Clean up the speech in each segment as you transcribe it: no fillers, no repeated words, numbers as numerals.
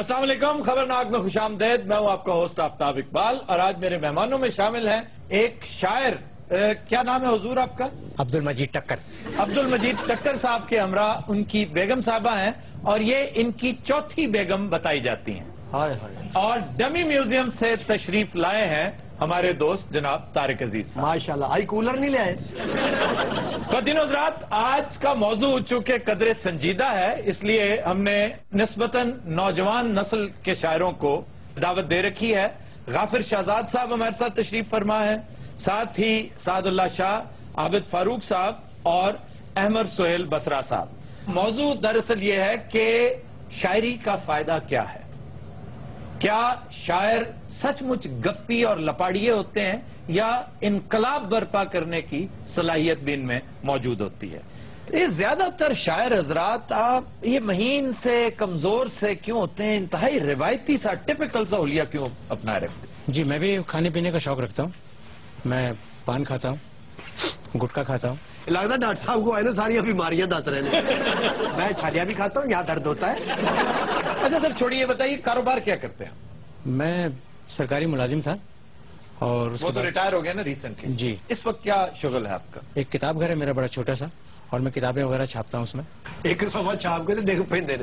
السلام علیکم، خبرناک میں خوش آمدید. میں ہوں آپ کا ہوسٹ آفتاب اقبال، اور آج میرے مہمانوں میں شامل ہیں ایک شاعر. کیا نام ہے حضور آپ کا؟ عبد المجید ٹکر. عبد المجید ٹکر صاحب کے ہمراہ ان کی بیگم صاحبہ ہیں، اور یہ ان کی چوتھی بیگم بتائی جاتی ہیں. اور ڈمی میوزیم سے تشریف لائے ہیں ہمارے دوست جناب طارق عزیز صاحب. ماشاءاللہ. آئی کولر نہیں لے آئے؟ خواتین حضرات، آج کا موضوع چونکہ قدر سنجیدہ ہے، اس لیے ہم نے نسبتاً نوجوان نسل کے شاعروں کو دعوت دے رکھی ہے. غافر شہزاد صاحب ہمارے ساتھ تشریف فرما ہے، ساتھ ہی سعد اللہ شاہ، عابد فاروق صاحب اور احمد سہیل بسرا صاحب. موضوع دراصل یہ ہے کہ شاعری کا فائدہ کیا ہے. کیا شاعر سچ مچ گپی اور لپاڑیے ہوتے ہیں، یا انقلاب برپا کرنے کی صلاحیت بھی ان میں موجود ہوتی ہے؟ یہ زیادہ تر شاعر حضرات آپ یہ مہین سے کمزور سے کیوں ہوتے ہیں، انتہائی روایتی سا ٹپیکل سا حلیہ کیوں اپنا رکھتے ہیں؟ جی، میں بھی کھانے پینے کا شوق رکھتا ہوں. میں پان کھاتا ہوں، گٹکا کھاتا ہوں. لگتا ہے ڈاکٹر صاحب کو ہے نا ساری بیماریاں دس رہے ہیں. میں چھالیاں بھی کھاتا ہوں، یہاں درد ہوتا ہے. اچھا سر، چھوڑیے، بتائیے کاروبار کیا کرتے ہیں؟ میں سرکاری ملازم تھا، اور اس وہ کے تو بعد ریٹائر ہو گیا نا ریسنٹلی. جی. اس وقت کیا شغل ہے آپ کا؟ ایک کتاب گھر ہے میرا بڑا چھوٹا سا، اور میں کتابیں وغیرہ چھاپتا ہوں اس میں. ایک سوا چھاپ کے دیکھ پہ دے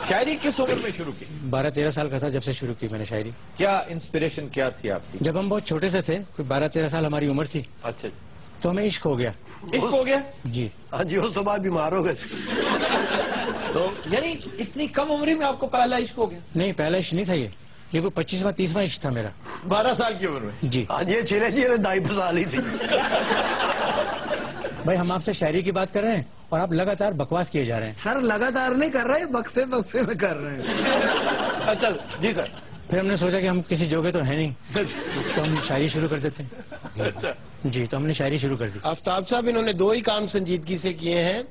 شاعری کس عمر میں شروع کی؟ 12-13 سال کا تھا جب سے شروع کی میں نے شاعری. کیا انسپریشن کیا تھی آپ کی؟ جب ہم بہت چھوٹے سے تھے، کوئی 12-13 سال ہماری عمر تھی، اچھا، تو ہمیں عشق ہو گیا. عشق ہو گیا؟ جی. ہاں جی، اس بعد بیمار ہو گئے. تو یعنی اتنی کم عمری میں آپ کو پہلا عشق ہو گیا؟ نہیں، پہلا عشق نہیں تھا یہ کوئی 25واں-30واں عشق تھا میرا. 12 سال کی عمر میں؟ جی. ہاں جی، چھیلے جی نے دائی پھسا لی تھی. بھائی، ہم آپ سے شاعری کی بات کر رہے ہیں اور آپ لگاتار بکواس کیے جا رہے ہیں. سر لگاتار نہیں کر رہے، وقفے وقفے میں کر رہے ہیں. اچھا جی سر. پھر ہم نے سوچا کہ ہم کسی جوگے تو ہیں نہیں، تو ہم شاعری شروع کر دیتے ہیں. اچھا جی، تو ہم نے شاعری شروع کر دی. آفتاب صاحب، انہوں نے دو ہی کام سنجیدگی سے کیے ہیں،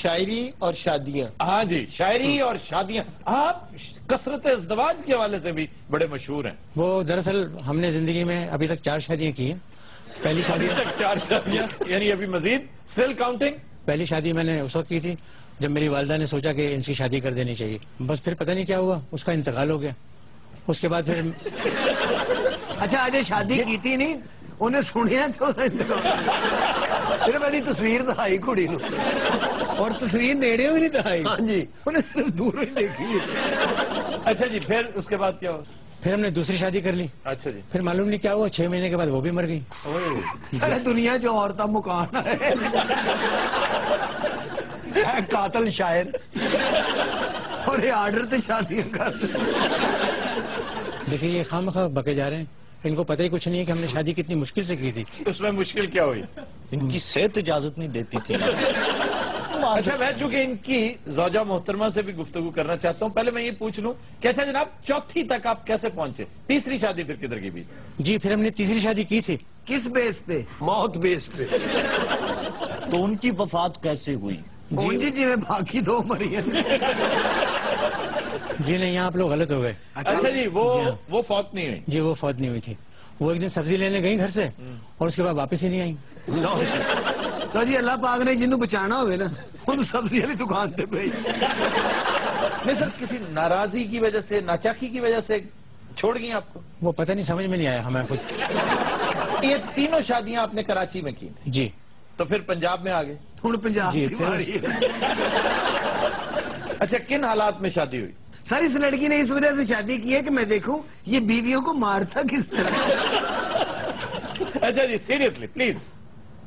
شاعری اور شادیاں. ہاں جی، شاعری اور شادیاں. آپ کثرت ازدواج کے حوالے سے بھی بڑے مشہور ہیں. وہ دراصل ہم نے زندگی میں ابھی تک 4 شادیاں کی ہیں. پہلی شادی 4 شادیاں، یعنی ابھی مزید اسٹل کاؤنٹنگ. پہلی شادی میں نے اس وقت کی تھی جب میری والدہ نے سوچا کہ ان کی شادی کر دینی چاہیے. بس پھر پتہ نہیں کیا ہوا، اس کا انتقال ہو گیا. اس کے بعد پھر اچھا، آج شادی کی تھی نہیں، انہیں سنیا تو پھر میری تصویر دکھائی کڑی نو، اور تصویر نیڑے بھی نہیں دکھائی. ہاں جی، انہیں صرف دور ہی دیکھی. اچھا جی، پھر اس کے بعد کیا ہوا؟ پھر ہم نے دوسری شادی کر لی. اچھا جی. پھر معلوم نہیں کیا ہوا، 6 مہینے کے بعد وہ بھی مر گئی. سارے دنیا جو عورتیں مکان ہے قاتل شاعر، اور یہ آرڈر تے شادیاں کر. دیکھیے، یہ خواہ بکے جا رہے ہیں، ان کو پتہ ہی کچھ نہیں ہے کہ ہم نے شادی کتنی مشکل سے کی تھی. اس میں مشکل کیا ہوئی؟ ان کی صحت اجازت نہیں دیتی تھی. اچھا، میں چونکہ ان کی زوجہ محترمہ سے بھی گفتگو کرنا چاہتا ہوں، پہلے میں یہ پوچھ لوں کہ اچھا جناب، چوتھی تک آپ کیسے پہنچے؟ تیسری شادی پھر کدھر کی بھی؟ جی، پھر ہم نے تیسری شادی کی تھی. کس بیس پہ؟ موت بیس پہ. تو ان کی وفات کیسے ہوئی؟ جی میں باقی 2 مری ہیں. جی نہیں، یہاں آپ لوگ غلط ہو گئے. اچھا جی، وہ فوت نہیں ہوئی؟ جی، وہ فوت نہیں ہوئی تھی. وہ ایک دن سبزی لینے گئی گھر سے، اور اس کے بعد واپس ہی نہیں آئی. تو جی اللہ پاک نے جنہوں بچانا ہوئے نا، ان سبزی والی دکان سے بھیج. نہیں سر، کسی ناراضی کی وجہ سے، ناچاکی کی وجہ سے چھوڑ گئی آپ کو؟ وہ پتہ نہیں، سمجھ میں نہیں آیا ہمیں خود. یہ تینوں شادیاں آپ نے کراچی میں کی تھیں؟ جی. تو پھر پنجاب میں آ گئے؟ ہوں پنجاب جی، کی باری ہے. اچھا، کن حالات میں شادی ہوئی؟ سر اس لڑکی نے اس وجہ سے شادی کی ہے کہ میں دیکھوں یہ بیویوں کو مارتا کس طرح. اچھا جی، سیریسلی پلیز،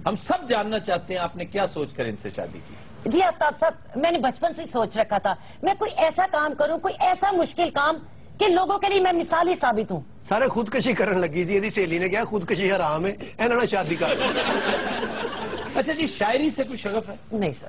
ہم سب جاننا چاہتے ہیں آپ نے کیا سوچ کر ان سے شادی کی؟ جی آفتاب صاحب، میں نے بچپن سے سوچ رکھا تھا میں کوئی ایسا کام کروں، کوئی ایسا مشکل کام کہ لوگوں کے لیے میں مثالی ثابت ہوں. سارے خودکشی کرنے لگی تھی. سہیلی نے کہا خودکشی حرام ہے، انہوں نے شادی کر. اچھا جی، شاعری سے کوئی شغف ہے؟ نہیں سر،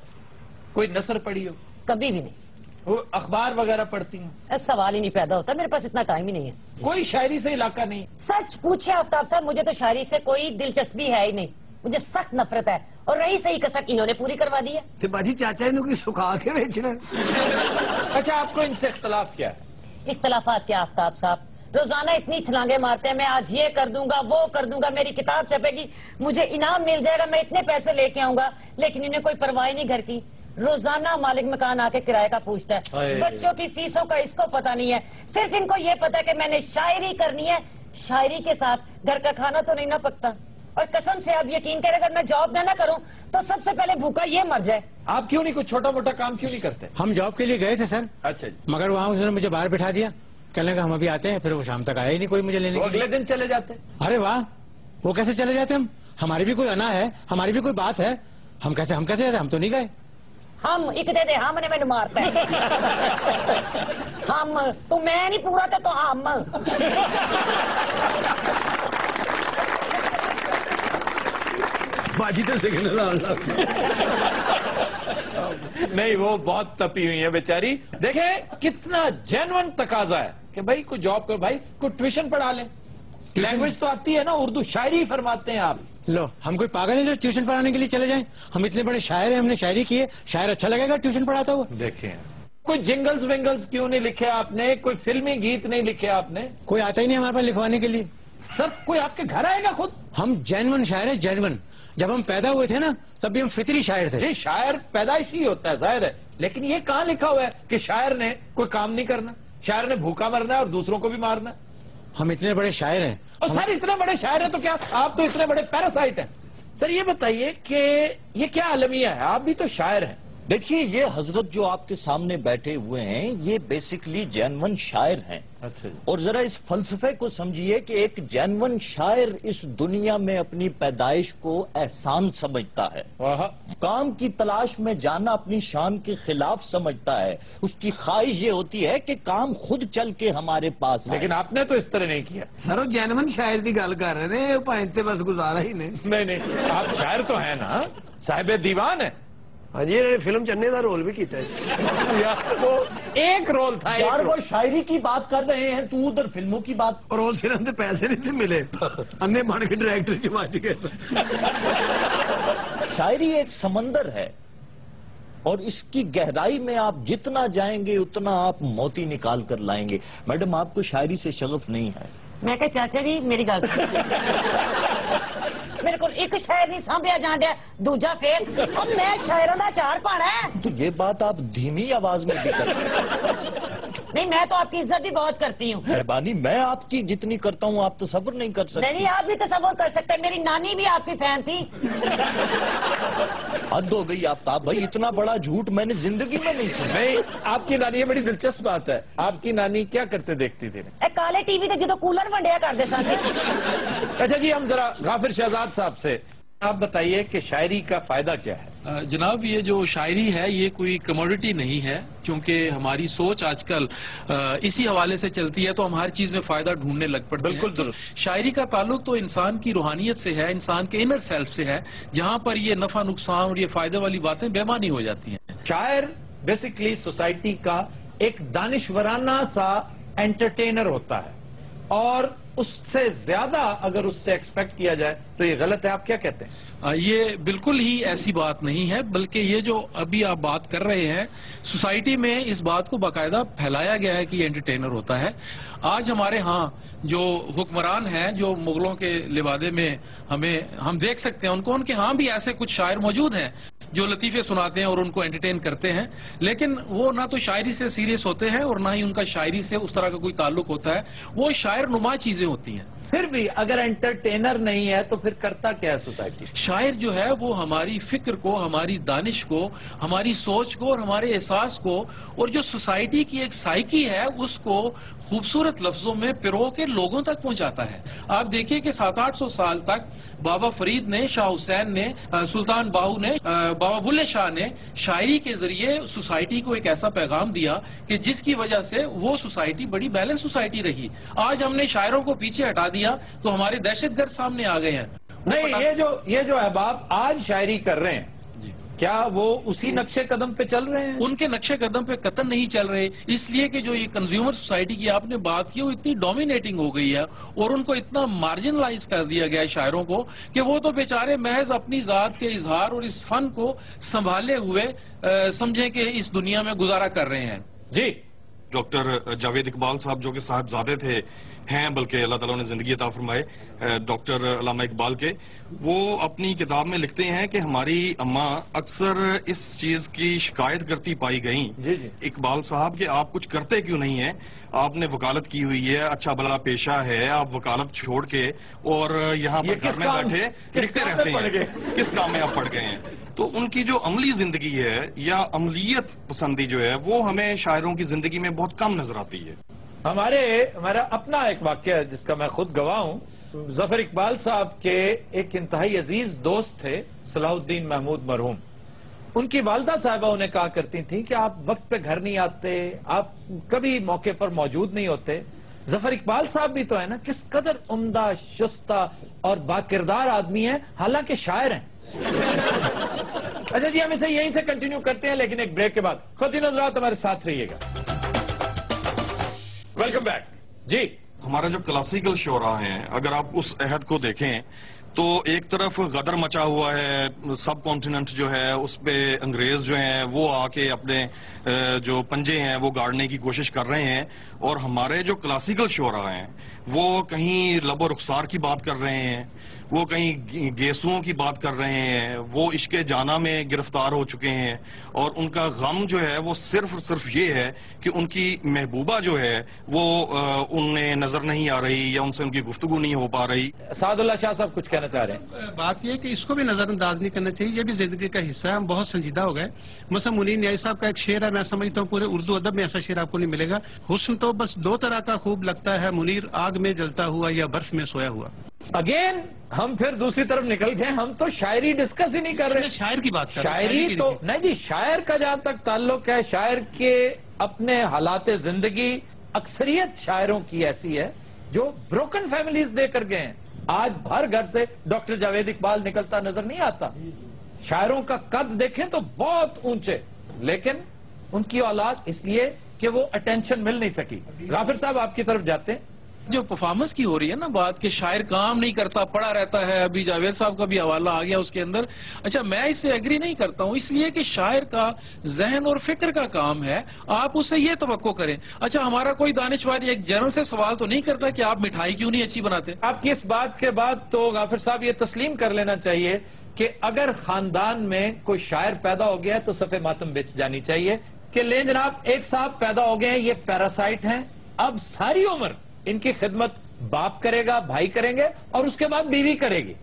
کوئی نثر پڑھی ہو؟ کبھی بھی نہیں. وہ اخبار وغیرہ پڑھتی ہیں؟ سوال ہی نہیں پیدا ہوتا، میرے پاس اتنا ٹائم ہی نہیں ہے. کوئی شاعری سے علاقہ نہیں؟ سچ پوچھے آفتاب صاحب، مجھے تو شاعری سے کوئی دلچسپی ہے ہی نہیں. مجھے سخت نفرت ہے، اور رہی صحیح کسک انہوں نے پوری کروا دی ہے. تو باجی چاچا انہوں کی سکھا کے بیچنا. اچھا، آپ کو ان سے اختلاف کیا ہے؟ اختلافات کیا آفتاب صاحب، روزانہ اتنی چھلانگیں مارتے ہیں، میں آج یہ کر دوں گا، وہ کر دوں گا، میری کتاب چھپے گی، مجھے انعام مل جائے گا، میں اتنے پیسے لے کے آؤں گا، لیکن انہیں کوئی پرواہ نہیں گھر کی. रोजाना मालिक मकान आके किराए का पूछता है। बच्चों की फीसों का इसको पता नहीं है, सिर्फ इनको ये पता है कि मैंने शायरी करनी है, शायरी के साथ घर का खाना तो नहीं ना पकता। और कसम से आप यकीन करें, अगर मैं जॉब ना करूं तो सबसे पहले भूखा ये मर जाए। आप क्यों नहीं कोई छोटा मोटा काम क्यों नहीं करते? हम जॉब के लिए गए थे सर, अच्छा जी। मगर वहाँ उसने मुझे बाहर बिठा दिया, कहने लगा हम अभी आते हैं, फिर वो शाम तक आया ही नहीं कोई मुझे लेने वो के लिए। अगले दिन चले जाते? अरे वाह, वो कैसे चले जाते हम? हमारी भी कोई अना है, हमारी भी कोई बात है, हम कैसे जाते? हम तो नहीं गए। हम एक दे दे, हमने मैंने मारता है। हम तो मैं नहीं पूरा तो हम। बाजी तो सिग्नल नहीं, वो बहुत तपी हुई है बेचारी। देखें कितना जेन्युइन तकाजा है कि भाई कोई जॉब करो, भाई कोई ट्यूशन पढ़ा ले, लैंग्वेज तो आती है ना, उर्दू शायरी फरमाते हैं आप। लो, हम कोई पागल है जो ट्यूशन पढ़ाने के लिए चले जाएं? हम इतने बड़े शायर हैं, हमने शायरी की है, शायर अच्छा लगेगा ट्यूशन पढ़ाता हुआ? देखें कोई जिंगल्स विंगल्स क्यों नहीं लिखे आपने, कोई फिल्मी गीत नहीं लिखे आपने? कोई आता ही नहीं हमारे पास लिखवाने के लिए। सर कोई आपके घर आएगा खुद? हम जेन्युइन शायर है, जेन्युइन। जब हम पैदा हुए थे ना, तब भी हम फितरी शायर थे। ये शायर पैदाइशी होता है, जाहिर है, लेकिन ये कहाँ लिखा हुआ है कि शायर ने कोई काम नहीं करना, शायर ने भूखा मरना है और दूसरों को भी मारना है? हम इतने बड़े शायर हैं। और सर इतने बड़े शायर हैं तो क्या आप तो इतने बड़े पैरासाइट हैं? सर ये बताइए कि ये क्या अलमिया है, आप भी तो शायर हैं। देखिए, ये हजरत जो आपके सामने बैठे हुए हैं, ये बेसिकली जेन्युइन शायर हैं। अच्छा जी। और जरा इस फलसफे को समझिए कि एक जेन्युइन शायर इस दुनिया में अपनी पैदाइश को एहसान समझता है, वाह। काम की तलाश में जाना अपनी शान के खिलाफ समझता है। उसकी ख्वाहिश ये होती है कि काम खुद चल के हमारे पास आए। लेकिन आपने तो इस तरह नहीं किया। सर वो जैनमन शायर की गल कर रहे ने, भाई बस गुजारा ही ने। नहीं, आप शायर तो हैं ना, साहिब दीवान है। हाँ जी, इन्होंने फिल्म चन्ने का रोल भी किया है। यार वो एक रोल था, यार एक वो रोल। शायरी की बात कर रहे हैं, तू उधर फिल्मों की बात। और रोल फिल्म से पैसे नहीं थे मिले, अन्य बन के डायरेक्टर की बात गए। शायरी एक समंदर है और इसकी गहराई में आप जितना जाएंगे उतना आप मोती निकाल कर लाएंगे। मैडम, आपको शायरी से शगफ नहीं है? मैं कहा चाचा जी मेरी गल मेरे को एक शायर नहीं सांभ्या जान दिया, दूजा फिर अब मैं शायरों का चार पाना है। तो ये बात आप धीमी आवाज में भी करते हैं। नहीं, मैं तो आपकी इज्जत भी बहुत करती हूँ। मेहरबानी, मैं आपकी जितनी करता हूँ आप तसव्वुर नहीं कर सकते। नहीं, आप भी तसव्वुर कर सकते हैं, मेरी नानी भी आपकी फैन थी। हद हो गई आफ्ताब भाई, इतना बड़ा झूठ मैंने जिंदगी में नहीं सुना। नहीं, आपकी नानी, ये बड़ी दिलचस्प बात है, आपकी नानी क्या करते देखती थी? ए काले टीवी ते जो कूलर वंडिया करते सन। अच्छा जी, हम जरा गाफिर शहजाद साहब से आप बताइए कि शायरी का फायदा क्या है? जनाब, ये जो शायरी है ये कोई कमोडिटी नहीं है, क्योंकि हमारी सोच आजकल इसी हवाले से चलती है, तो हम हर चीज में फायदा ढूंढने लग पड़ते हैं। बिल्कुल। शायरी का ताल्लुक तो इंसान की रूहानियत से है, इंसान के इनर सेल्फ से है, जहां पर ये नफा नुकसान और ये फायदे वाली बातें बेमानी हो जाती हैं। शायर बेसिकली सोसाइटी का एक दानिशवराना सा एंटरटेनर होता है, और उससे ज्यादा अगर उससे एक्सपेक्ट किया जाए तो ये गलत है। आप क्या कहते हैं? ये बिल्कुल ही ऐसी बात नहीं है, बल्कि ये जो अभी आप बात कर रहे हैं, सोसाइटी में इस बात को बाकायदा फैलाया गया है कि ये एंटरटेनर होता है। आज हमारे यहाँ जो हुक्मरान हैं, जो मुगलों के लिबादे में हम देख सकते हैं उनको, उनके यहाँ भी ऐसे कुछ शायर मौजूद हैं जो लतीफे सुनाते हैं और उनको एंटरटेन करते हैं, लेकिन वो ना तो शायरी से सीरियस होते हैं और ना ही उनका शायरी से उस तरह का कोई ताल्लुक होता है। वो शायर नुमा चीजें होती हैं। फिर भी अगर एंटरटेनर नहीं है तो फिर करता क्या है सोसाइटी? शायर जो है वो हमारी फिक्र को, हमारी दानिश को, हमारी सोच को और हमारे एहसास को, और जो सोसाइटी की एक साइकी है उसको खूबसूरत लफ्जों में पिरो के लोगों तक पहुंचाता है। आप देखिए कि 700-800 साल तक बाबा फरीद ने, शाह हुसैन ने, सुल्तान बाहू ने, बाबा बुल्ले शाह ने शायरी के जरिए सोसाइटी को एक ऐसा पैगाम दिया कि जिसकी वजह से वो सोसाइटी बड़ी बैलेंस सोसाइटी रही। आज हमने शायरों को पीछे हटा दिया तो हमारे दहशतगर्द सामने आ गए हैं। नहीं, ये जो अहबाब आज शायरी कर रहे हैं, क्या वो उसी नक्शे कदम पे चल रहे हैं? उनके नक्शे कदम पे कतन नहीं चल रहे, इसलिए कि जो ये कंज्यूमर सोसाइटी की आपने बात की वो इतनी डोमिनेटिंग हो गई है और उनको इतना मार्जिनलाइज कर दिया गया है शायरों को कि वो तो बेचारे महज अपनी जात के इजहार और इस फन को संभाले हुए समझें कि इस दुनिया में गुजारा कर रहे हैं। जी, ڈاکٹر جاوید اقبال صاحب جو کہ صاحبزادے تھے ہیں، بلکہ اللہ تعالیٰ نے زندگی عطا فرمائے ڈاکٹر علامہ اقبال کے، وہ اپنی کتاب میں لکھتے ہیں کہ ہماری اماں اکثر اس چیز کی شکایت کرتی پائی گئیں اقبال صاحب کہ آپ کچھ کرتے کیوں نہیں ہیں، آپ نے وکالت کی ہوئی ہے، اچھا بھلا پیشہ ہے، آپ وکالت چھوڑ کے اور یہاں پر گھر میں بیٹھے لکھتے رہتے ہیں، کس کام میں آپ پڑ گئے ہیں؟ تو ان کی جو عملی زندگی ہے یا عملیت پسندی جو ہے وہ ہمیں شاعروں کی زندگی میں بہت کم نظر آتی ہے۔ ہمارا اپنا ایک واقعہ ہے جس کا میں خود گواہ ہوں۔ ظفر اقبال صاحب کے ایک انتہائی عزیز دوست تھے صلاح الدین محمود مرحوم۔ ان کی والدہ صاحبہ انہیں کہا کرتی تھیں کہ آپ وقت پہ گھر نہیں آتے، آپ کبھی موقع پر موجود نہیں ہوتے۔ ظفر اقبال صاحب بھی تو ہے نا، کس قدر عمدہ، شستہ اور باکردار آدمی ہیں، حالانکہ شاعر ہیں۔ اچھا جی، ہم اسے یہیں سے کنٹینیو کرتے ہیں لیکن ایک بریک کے بعد۔ خواتین حضرات ہمارے ساتھ رہیے گا۔ ویلکم بیک جی۔ ہمارا جو کلاسیکل شعراء ہیں، اگر آپ اس عہد کو دیکھیں تو ایک طرف غدر مچا ہوا ہے، سب کانٹیننٹ جو ہے اس پہ انگریز جو ہیں وہ آ کے اپنے جو پنجے ہیں وہ گاڑنے کی کوشش کر رہے ہیں، اور ہمارے جو کلاسیکل شعراء ہیں وہ کہیں لب و رخسار کی بات کر رہے ہیں، وہ کہیں گیسوؤں کی بات کر رہے ہیں، وہ عشق جانا میں گرفتار ہو چکے ہیں، اور ان کا غم جو ہے وہ صرف یہ ہے کہ ان کی محبوبہ جو ہے وہ انہیں نظر نہیں آ رہی یا ان سے ان کی گفتگو نہیں ہو پا رہی۔ سعد اللہ شاہ صاحب کچھ کہنا چاہ رہے ہیں؟ بات یہ ہے کہ اس کو بھی نظر انداز نہیں کرنا چاہیے، یہ بھی زندگی کا حصہ ہے، ہم بہت سنجیدہ ہو گئے۔ مثلا منیر نیازی صاحب کا ایک شعر ہے، میں سمجھتا ہوں پورے اردو ادب میں ایسا شعر آپ کو نہیں ملے گا، حسن تو بس دو طرح کا خوب لگتا ہے، منیر آگ میں جلتا ہوا یا برف میں سویا ہوا۔ اگین ہم پھر دوسری طرف نکل گئے، ہم تو شاعری ڈسکس ہی نہیں کر رہے، شاعر کی بات کر رہے ہیں۔ شاعری تو نہیں جی، شاعر کا جہاں تک تعلق ہے، شاعر کے اپنے حالات زندگی، اکثریت شاعروں کی ایسی ہے جو بروکن فیملیز دے کر گئے ہیں۔ آج ہر گھر سے ڈاکٹر جاوید اقبال نکلتا نظر نہیں آتا۔ شاعروں کا قد دیکھیں تو بہت اونچے، لیکن ان کی اولاد اس لیے کہ وہ اٹینشن مل نہیں سکی۔ غافر صاحب آپ کی طرف جاتے ہیں۔ جو پرفارمنس کی ہو رہی ہے نا بات کہ شاعر کام نہیں کرتا، پڑا رہتا ہے، ابھی جاوید صاحب کا بھی حوالہ آ گیا اس کے اندر۔ اچھا، میں اس سے ایگری نہیں کرتا ہوں، اس لیے کہ شاعر کا ذہن اور فکر کا کام ہے، آپ اس سے یہ توقع کریں۔ اچھا، ہمارا کوئی دانشور ایک جنرل سے سوال تو نہیں کرتا کہ آپ مٹھائی کیوں نہیں اچھی بناتے؟ آپ کی اس بات کے بعد تو غافر صاحب یہ تسلیم کر لینا چاہیے کہ اگر خاندان میں کوئی شاعر پیدا ہو گیا ہے تو صف ماتم بچ جانی چاہیے کہ لیں جناب، ایک صاحب پیدا ہو گئے ہیں، یہ پیراسائٹ ہیں، اب ساری عمر ان کی خدمت باپ کرے گا، بھائی کریں گے، اور اس کے بعد بیوی کرے گی۔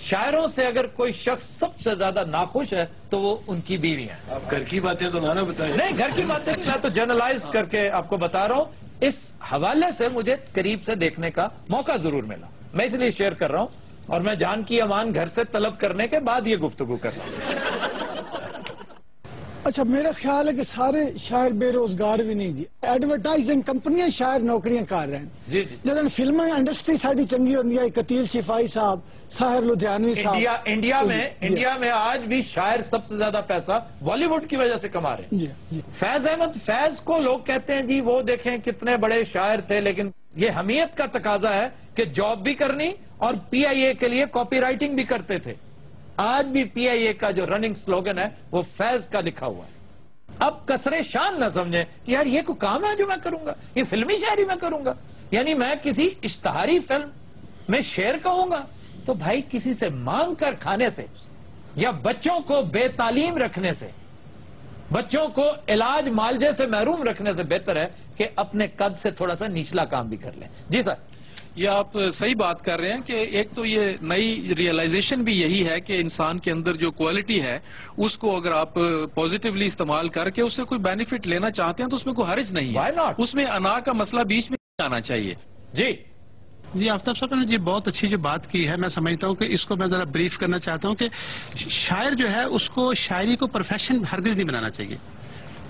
شاعروں سے اگر کوئی شخص سب سے زیادہ ناخوش ہے تو وہ ان کی بیوی ہیں۔ آپ گھر کی باتیں تو نہ بتائیں۔ نہیں، گھر کی باتیں میں تو جنرلائز کر کے آپ کو بتا رہا ہوں۔ اس حوالے سے مجھے قریب سے دیکھنے کا موقع ضرور ملا، میں اس لیے شیئر کر رہا ہوں، اور میں جان کی امان گھر سے طلب کرنے کے بعد یہ گفتگو کر رہا ہوں۔ اچھا، میرا خیال ہے کہ سارے شاعر بے روزگار بھی نہیں جی، ایڈورٹائزنگ کمپنیاں شاعر نوکریاں کر رہے ہیں جی جی۔ جب فلم انڈسٹری ساری چنگی ہوتی ہے، قتیل شفائی صاحب، ساحر لدھیانوی صاحب، انڈیا میں آج بھی شاعر سب سے زیادہ پیسہ بالی ووڈ کی وجہ سے کما رہے ہیں۔ جی جی۔ فیض احمد فیض کو لوگ کہتے ہیں جی وہ دیکھیں کتنے بڑے شاعر تھے، لیکن یہ حمیت کا تقاضا ہے کہ جاب بھی کرنی اور پی آئی اے کے لیے کاپی رائٹنگ بھی کرتے تھے۔ آج بھی پی آئی اے کا جو رننگ سلوگن ہے وہ فیض کا لکھا ہوا ہے۔ اب کسرے شان نہ سمجھیں کہ یار یہ کوئی کام ہے جو میں کروں گا، یہ فلمی شاعری میں کروں گا، یعنی میں کسی اشتہاری فلم میں شعر کہوں گا تو بھائی کسی سے مانگ کر کھانے سے یا بچوں کو بے تعلیم رکھنے سے، بچوں کو علاج معالجے سے محروم رکھنے سے بہتر ہے کہ اپنے قد سے تھوڑا سا نچلا کام بھی کر لیں۔ جی سر، یہ آپ صحیح بات کر رہے ہیں کہ ایک تو یہ نئی ریئلائزیشن بھی یہی ہے کہ انسان کے اندر جو کوالٹی ہے اس کو اگر آپ پازیٹیولی استعمال کر کے اس سے کوئی بینیفٹ لینا چاہتے ہیں تو اس میں کوئی حرج نہیں Why ہے، not؟ اس میں انا کا مسئلہ بیچ میں نہیں آنا چاہیے۔ جی آفتاب صاحب نے جی بہت اچھی جو بات کی ہے، میں سمجھتا ہوں کہ اس کو میں ذرا بریف کرنا چاہتا ہوں کہ شاعر جو ہے اس کو شاعری کو پروفیشن ہرگز نہیں بنانا چاہیے،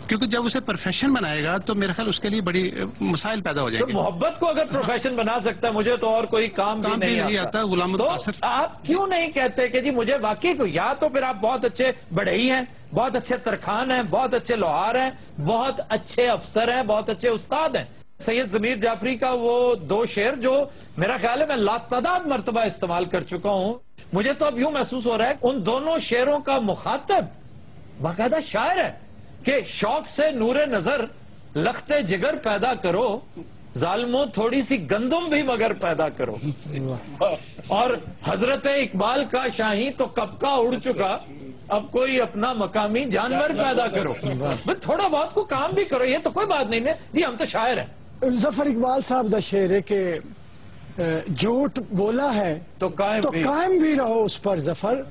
کیونکہ جب اسے پروفیشن بنائے گا تو میرے خیال اس کے لیے بڑی مسائل پیدا ہو جائیں گے۔ محبت کو اگر پروفیشن بنا سکتا ہے، مجھے تو اور کوئی کام بھی نہیں آتا۔ غلام تو القاصر آپ کیوں نہیں کہتے کہ جی مجھے واقعی کو، یا تو پھر آپ بہت اچھے بڑھئی ہیں، بہت اچھے ترخان ہیں، بہت اچھے لوہار ہیں، بہت اچھے افسر ہیں، بہت اچھے استاد ہیں۔ سید ضمیر جعفری کا وہ دو شعر جو میرا خیال ہے میں لاتعداد مرتبہ استعمال کر چکا ہوں، مجھے تو اب یوں محسوس ہو رہا ہے ان دونوں شعروں کا مخاطب باقاعدہ شاعر ہے کہ شوق سے نور نظر लखते जिगर पैदा करो, जालिमों थोड़ी सी गंदुम भी मगर पैदा करो। और हजरत इकबाल का शाही तो कब का उड़ चुका, अब कोई अपना मकामी जानवर पैदा करो। बस थोड़ा बहुत को काम भी करो, ये तो कोई बात नहीं है जी, हम तो शायर हैं। जफर इकबाल साहब दा शेर है कि झूठ बोला है तो कायम भी रहो उस पर जफर,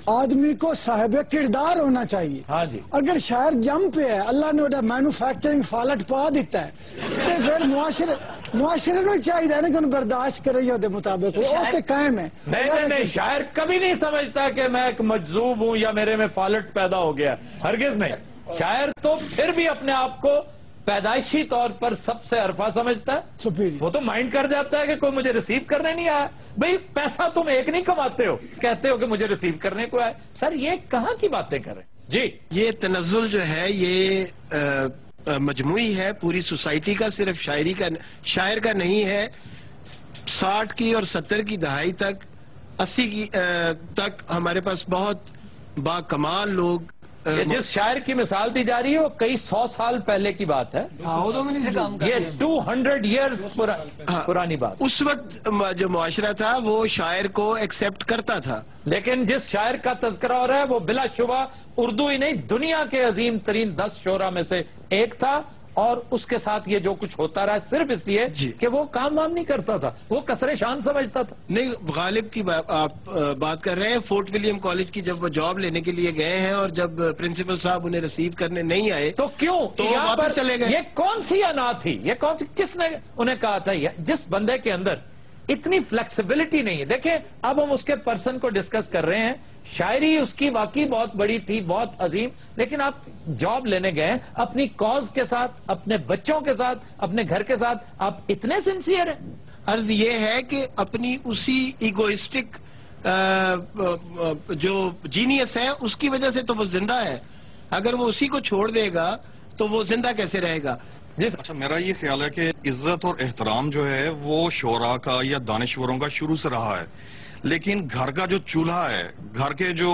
आदमी को साहिब किरदार होना चाहिए। हाँ जी। अगर शायर जम पे है, अल्लाह ने उड़ा मैन्युफैक्चरिंग फालट पा दिता है, तो फिर मुआशरे को चाहिए ना कि उन्हें बर्दाश्त करे या मुताबिक वो कायम है। नहीं, शायर कभी नहीं समझता कि मैं एक मजजूब हूं या मेरे में फालट पैदा हो गया, हरगिज नहीं। शायर तो फिर भी अपने आप को पैदाइशी तौर पर सबसे अरफा समझता है। वो तो माइंड कर जाता है कि कोई मुझे रिसीव करने नहीं आया। भाई पैसा तुम एक नहीं कमाते हो, कहते हो कि मुझे रिसीव करने को आए। सर ये कहाँ की बातें कर रहे हैं जी? ये तनज़्ज़ुल जो है ये मजमुई है पूरी सोसाइटी का, सिर्फ शायर का नहीं है। 60 की और 70 की दहाई तक, 80 की तक हमारे पास बहुत बाकमाल लोग। जिस शायर की मिसाल दी जा रही है वो कई 100 साल पहले की बात है। ये 200 ईयर्स पुरानी बात। उस वक्त जो मुआशरा था वो शायर को एक्सेप्ट करता था। लेकिन जिस शायर का तज़किरा हो रहा है वो बिलाशुबा उर्दू ही नहीं, दुनिया के अजीम तरीन 10 शोरा में से एक था। और उसके साथ ये जो कुछ होता रहा सिर्फ इसलिए कि वो काम वाम नहीं करता था, वो कसरे शान समझता था। नहीं, गालिब की आप बात कर रहे हैं। फोर्ट विलियम कॉलेज की जब वो जॉब लेने के लिए गए हैं और जब प्रिंसिपल साहब उन्हें रिसीव करने नहीं आए तो क्यों तो वापस चले गए। ये कौन सी अना थी, ये कौन सी, किसने उन्हें कहा था? जिस बंदे के अंदर इतनी फ्लेक्सिबिलिटी नहीं है। देखें अब हम उसके पर्सन को डिस्कस कर रहे हैं। शायरी उसकी वाकई बहुत बड़ी थी, बहुत अजीम, लेकिन आप जॉब लेने गए अपनी कॉज के साथ, अपने बच्चों के साथ, अपने घर के साथ, आप इतने सिंसियर हैं। अर्ज ये है कि अपनी उसी इगोइस्टिक जो जीनियस है उसकी वजह से तो वो जिंदा है। अगर वो उसी को छोड़ देगा तो वो जिंदा कैसे रहेगा? अच्छा, मेरा ये ख्याल है कि इज्जत और एहतराम जो है वो शोरा का या दानिश्वरों का शुरू से रहा है, लेकिन घर का जो चूल्हा है, घर के जो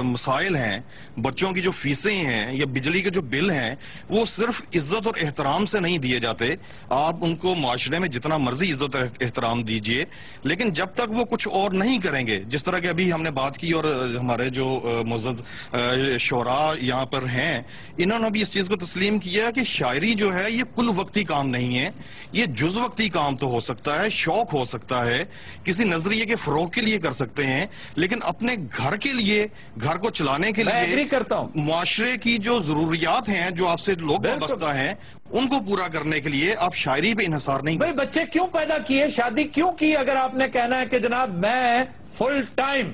मसाइल हैं, बच्चों की जो फीसें हैं या बिजली के जो बिल हैं, वो सिर्फ इज्जत और एहतराम से नहीं दिए जाते। आप उनको माशरे में जितना मर्जी इज्जत और एहतराम दीजिए, लेकिन जब तक वो कुछ और नहीं करेंगे, जिस तरह की अभी हमने बात की और हमारे जो मुअज़्ज़ज़ शोरा यहाँ पर हैं, इन्होंने भी इस चीज को तस्लीम किया कि शायरी जो है ये कुल वक्ती काम नहीं है, ये जुज़ वक्ती काम तो हो सकता है, शौक हो सकता है, किसी नजरिए के के लिए कर सकते हैं, लेकिन अपने घर के लिए, घर को चलाने के लिए, मैं एग्री करता हूं, मुआशरे की जो जरूरियात हैं, जो आपसे लोग वाबस्ता हैं, उनको पूरा करने के लिए आप शायरी पे इन्हिसार नहीं। भाई बच्चे क्यों पैदा किए, शादी क्यों की? अगर आपने कहना है कि जनाब मैं फुल टाइम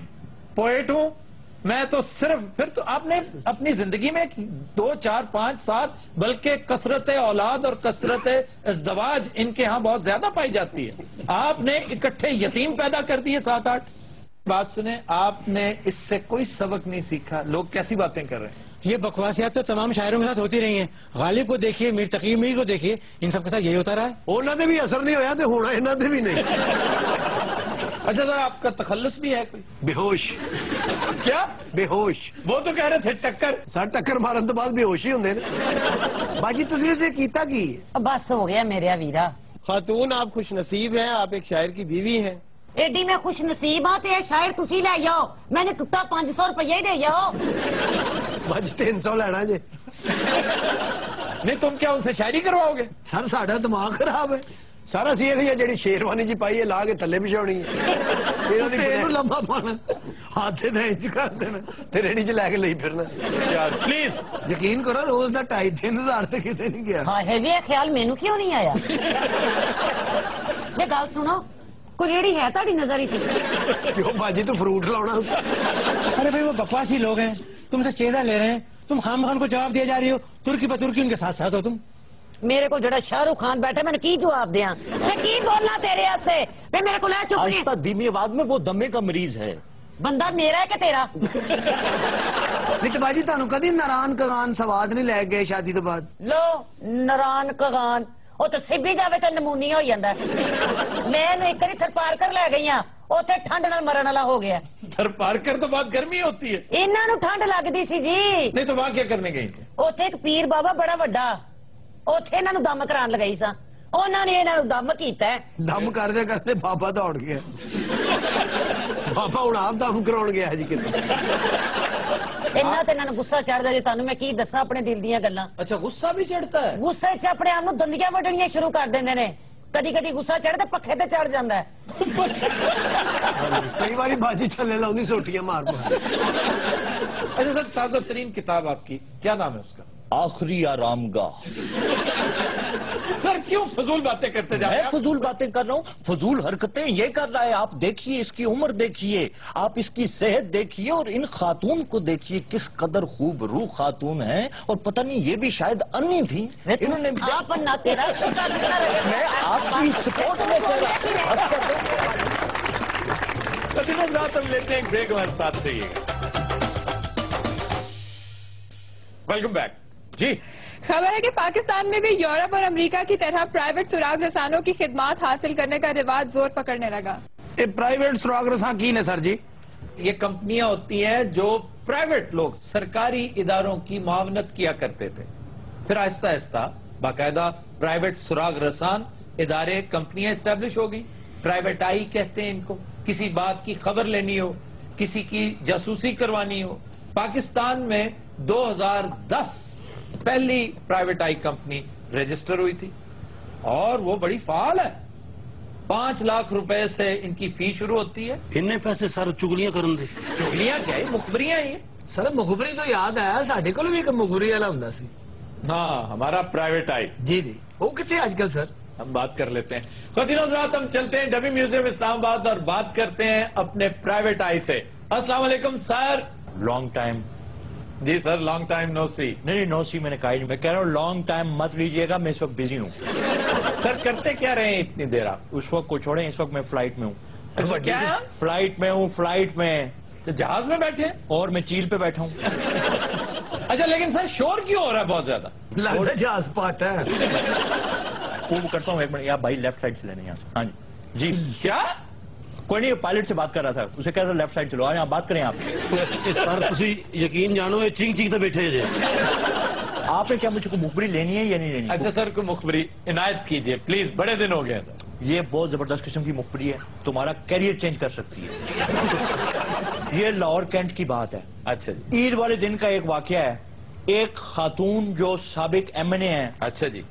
पोएट हूं, मैं तो सिर्फ, फिर तो आपने अपनी जिंदगी में 2, 4, 5, 7 बल्कि कसरत औलाद और कसरत इज़्दवाज इनके यहां बहुत ज्यादा पाई जाती है। आपने इकट्ठे यतीम पैदा कर दिए 7, 8। बात सुने, आपने इससे कोई सबक नहीं सीखा। लोग कैसी बातें कर रहे हैं? ये बकवासियात तो तमाम शायरों के साथ होती रही हैं। गालिब को देखिए, मीर तकी मीर को देखिए, इन सब के साथ यही होता रहा है। उन्होंने भी असर नहीं होया तो होना इन्होंने भी नहीं। अच्छा सर, आपका तखल्लुस भी है कोई? बेहोश। क्या बेहोश? वो तो कह रहे थे टक्कर। सर टक्कर मारन तो बाद बेहोश ही होंगे बाजी। तुझे से कीता की? बस हो गया मेरे वीरा। खातून आप खुश नसीब हैं, आप एक शायर की बीवी हैं। एडी में खुश नसीब हाँ, तो शायर तुसी ले जाओ, मैंने टुटा 500 रुपया ही दे जाओ। बाजी 300 लेना जे। नहीं तुम क्या उनसे शायरी करवाओगे? सर साड़ा दिमाग खराब है। सारा सी जी शेरवानी जी पाई है ला के थले बिछानी है, लंबा पाना, हाथ इंच कर देना, रेडी च लैके ले फिरना। प्लीज यकीन करो, रोज का 2,500-3,000 तो कितने नहीं गया। हाँ है भी ख्याल मैनू क्यों नहीं आया? ये गल सुनो, कोई रेड़ी है ताड़ी नजर ही? क्यों बाजी तू फ्रूट लाना? अरे भाई वो बकवासी लोग हैं, तुमसे चेहरा ले रहे हैं, तुम खाम खान को जवाब दिए जा रही हो, तुर्की बतुर्की उनके साथ साथ हो तुम। मेरे को जड़ा शाहरुख खान बैठे, मैंने की जवाब दिया, मैं की बोलना तेरे से? मेरे को ले चुप नहीं। आहिस्ता धीमी आवाज में, वो दमे का मरीज है। बंदा मेरा है कि तेरा? नहीं तो बाजी तुहानू कदी नारान कगान सवाद नहीं लै गए शादी तो बाद? लो नारान कगान वो तो सिब्बी जावे तो नमूनी हो जाता है। मैं एक बार थर पारकर लै गई हाँ, उसे ठंड नाल मरण वाला हो गया। थर पारकर तो बहुत गर्मी होती है। इन्हों ठंड लगती सी जी। नहीं तो वहां क्या करने गई थी? उसे एक पीर बाबा बड़ा वड्डा, ਉੱਥੇ ਇਹਨਾਂ ਨੂੰ ਦਮ ਕਰਾਉਣ ਲਗਾਈ ਸਾਂ, ਉਹਨਾਂ ਨੇ ਇਹਨਾਂ ਨੂੰ ਦਮ ਕੀਤਾ ਹੈ। ਦਮ ਕਰਦੇ ਕਰਦੇ ਬਾਬਾ ਦੌੜ ਗਿਆ। ਬਾਬਾ ਹੁਣ ਆਪ ਦਮ ਕਰਾਉਣ ਗਿਆ ਜੀ ਕਿਤੇ। ਇੰਨਾ ਤੇ ਇਹਨਾਂ ਨੂੰ ਗੁੱਸਾ ਚੜਦਾ ਜੀ, ਤੁਹਾਨੂੰ ਮੈਂ ਕੀ ਦੱਸਾਂ ਆਪਣੇ ਦਿਲ ਦੀਆਂ ਗੱਲਾਂ। अच्छा गुस्सा भी चढ़ता है? ਗੁੱਸੇ 'ਚ ਆਪਣੇ ਆਪ ਨੂੰ ਦੰਦੀਆਂ ਵੱਢਣੀਆਂ ਸ਼ੁਰੂ ਕਰ ਦਿੰਦੇ ਨੇ। ਕਦੀ ਕਦੀ ਗੁੱਸਾ ਚੜ੍ਹਦਾ ਪੱਖੇ ਤੇ ਚੜ ਜਾਂਦਾ ਹੈ। ਕਈ ਵਾਰੀ ਬਾਜੀ ਥੱਲੇ ਲਾਉਂਦੀ ਸੋਟੀਆਂ ਮਾਰ ਮਾਰ। अच्छा सर, ताजा तरीन किताब आपकी क्या नाम है उसका? आखिरी आरामगाह। सर क्यों फजूल बातें करते जा रहे मैं हैं? फजूल बातें कर रहा हूँ, फजूल हरकतें ये कर रहा है। आप देखिए, इसकी उम्र देखिए, आप इसकी सेहत देखिए, और इन खातून को देखिए किस कदर खूबरू खातून है। और पता नहीं ये भी शायद अन्नी थी, इन्होंने भी। आप अन्ना तेरा मैं आपकी सपोर्ट में कर रहा तो दिनों रात हम लेते हैं एक ब्रेक, हमारे साथ रहिएगा। वेलकम बैक जी। खबर है कि पाकिस्तान में भी यूरोप और अमेरिका की तरह प्राइवेट सुराग रसानों की खिदमात हासिल करने का रिवाज जोर पकड़ने लगा। ये प्राइवेट सुराग रसां की ने सर जी? ये कंपनियां होती हैं जो प्राइवेट लोग सरकारी इदारों की मुआवनत किया करते थे, फिर आहिस्ता आहिस्ता बाकायदा प्राइवेट सुराग रसान इदारे कंपनियां एस्टेब्लिश होगी। प्राइवेट आई कहते हैं इनको। किसी बात की खबर लेनी हो, किसी की जासूसी करवानी हो। पाकिस्तान में 2010 पहली प्राइवेट आई कंपनी रजिस्टर हुई थी और वो बड़ी फाल है। 5 लाख रुपए से इनकी फी शुरू होती है। इन्ने पैसे सर चुगलियां करन दे। चुगलियां क्या है, मुखबरियां ही है। सर मुखबरी तो याद है, साढ़े को भी एक मुखबरी वाला हुंदा सी। हाँ, हमारा प्राइवेट आई। जी जी, वो कितने आजकल सर? हम बात कर लेते हैं। खतीनों रात हम चलते हैं डबी म्यूजियम इस्लामाबाद और बात करते हैं अपने प्राइवेट आई से। अस्सलाम वालेकुम सर। Long time. जी sir, long time no see. नहीं, नो सी मैंने कहा ही नहीं। मैं कह रहा हूँ लॉन्ग टाइम मत लीजिएगा, मैं इस वक्त बिजी हूँ। सर करते क्या रहे हैं इतनी देर आप? उस वक्त को छोड़ें, इस वक्त मैं फ्लाइट में हूँ। क्या है? फ्लाइट में हूँ, फ्लाइट में। तो जहाज में बैठे? और मैं चील पे बैठा हूँ। अच्छा, लेकिन सर शोर क्यों हो रहा है बहुत ज्यादा? लगता है जहाज पाट है। वो करता हूँ, एक मिनट, आप भाई लेफ्ट साइड से लेने यहाँ से। हाँ जी जी। क्या? कोई नहीं, पायलट से बात कर रहा था, उसे कह रहा था लेफ्ट साइड चलो। आप बात करें आप। सर तुसी यकीन जानो ये चिंग चिंग तो बैठे जे। आपने क्या मुझको मुखबरी लेनी है या नहीं लेनी? अच्छा सर, को मुखबरी इनायत कीजिए प्लीज, बड़े दिन हो गए सर। ये बहुत जबरदस्त किस्म की मुखबरी है, तुम्हारा कैरियर चेंज कर सकती है। ये लाहौर कैंट की बात है। अच्छा जी। ईद वाले दिन का एक वाकया है। एक खातून जो साबिक एमएनए है, अच्छा जी,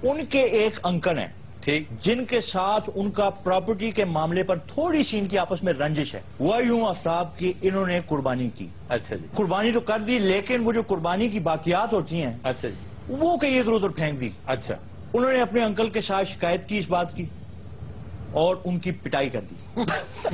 उनके एक अंकल हैं, ठीक, जिनके साथ उनका प्रॉपर्टी के मामले पर थोड़ी सी इनकी आपस में रंजिश है। वह यूं आफ्ताब की इन्होंने कुर्बानी की। अच्छा जी। कुर्बानी तो कर दी, लेकिन वो जो कुर्बानी की बाकियात होती हैं, अच्छा जी, वो कहीं इधर उधर फेंक दी। अच्छा। उन्होंने अपने अंकल के साथ शिकायत की इस बात की और उनकी पिटाई कर दी।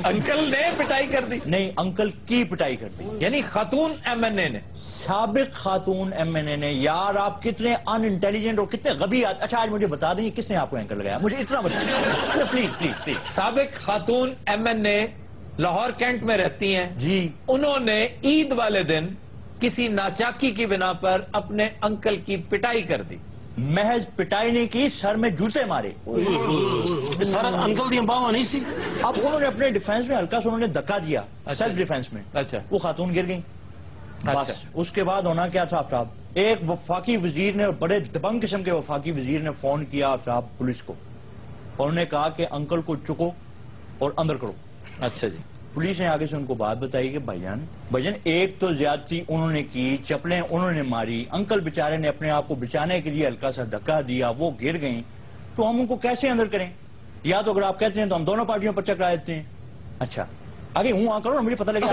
अंकल ने पिटाई कर दी? नहीं, अंकल की पिटाई कर दी। यानी खातून एमएनए ने? साबिक खातून एमएनए ने। यार आप कितने अनइंटेलिजेंट और कितने गबी। अच्छा आज मुझे बता दें किसने आपको एंकर लगाया, मुझे इतना बताइए प्लीज प्लीज प्लीज। साबिक खातून एमएनए लाहौर कैंट में रहती हैं जी। उन्होंने ईद वाले दिन किसी नाचाकी की बिना पर अपने अंकल की पिटाई कर दी। महज पिटाई नहीं की, सर में जूते मारे। सर अंकल दी बावा नहीं सी। अब उन्होंने अपने डिफेंस में हल्का सा उन्होंने धक्का दिया, सेल्फ डिफेंस में। अच्छा। वो खातून गिर गई। अच्छा। बस उसके बाद होना क्या था आफ्ताब, एक वफाकी वजीर ने, बड़े दबंग किस्म के वफाकी वजीर ने फोन किया आफ्ताब पुलिस को, और उन्होंने कहा कि अंकल को चुको और अंदर करो। अच्छा जी। पुलिस ने आगे से उनको बात बताई कि भाईजान एक तो ज्यादती उन्होंने की, चप्पलें उन्होंने मारी, अंकल बेचारे ने अपने आप को बचाने के लिए हल्का सा धक्का दिया, वो गिर गई, तो हम उनको कैसे अंदर करें? या तो अगर आप कहते हैं तो हम दोनों पार्टियों पर चकरा देते हैं। अच्छा आगे हूं करो ना, मुझे पता लगे।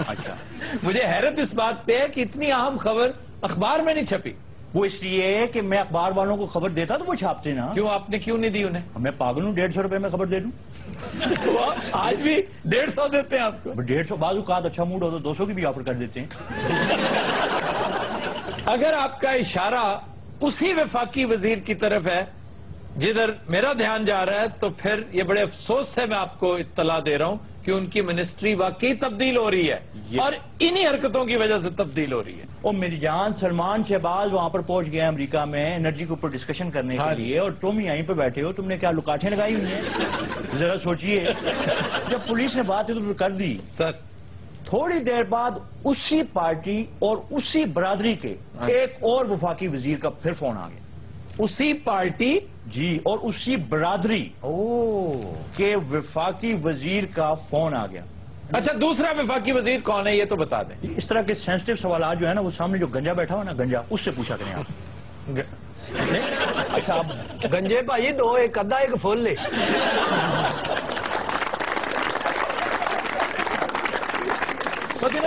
अच्छा, मुझे हैरत इस बात पे है कि इतनी अहम खबर अखबार में नहीं छपी। वो इसलिए कि मैं अखबार वालों को खबर देता तो वो छापते ना। क्यों, आपने क्यों नहीं दी उन्हें? मैं पागल हूँ, 150 रुपए में खबर दे दूं। तो आज भी 150 देते हैं आपको? 150 बाजू का अच्छा मूड हो तो 200 की भी ऑफर कर देते हैं। अगर आपका इशारा उसी वफाकी वजीर की तरफ है जिधर मेरा ध्यान जा रहा है, तो फिर ये बड़े अफसोस से मैं आपको इत्तला दे रहा हूं कि उनकी मिनिस्ट्री वाकई तब्दील हो रही है और इन्हीं हरकतों की वजह से तब्दील हो रही है। और मेरी जान, सलमान शहबाज वहां पर पहुंच गया अमेरिका में एनर्जी के ऊपर डिस्कशन करने के लिए, और तुम यहीं पे बैठे हो, तुमने क्या लुकाठें लगाई हुई हैं? जरा सोचिए, जब पुलिस ने बात इधर कर दी सर, تھوڑی دیر بعد اسی پارٹی اور اسی برادری کے ایک اور وفاقی وزیر کا پھر فون آ گیا. اسی پارٹی جی اور اسی برادری کے وفاقی وزیر کا فون آ گیا. اچھا دوسرا وفاقی وزیر کون ہے یہ تو بتا دیں. اس طرح کے سینسٹیو سوالات جو ہے نا وہ سامنے جو گنجا بیٹھا ہوا نا گنجا اس سے پوچھا کریں آپ. اچھا گنجے بھائی دو ایک ادھا ایک فل لے.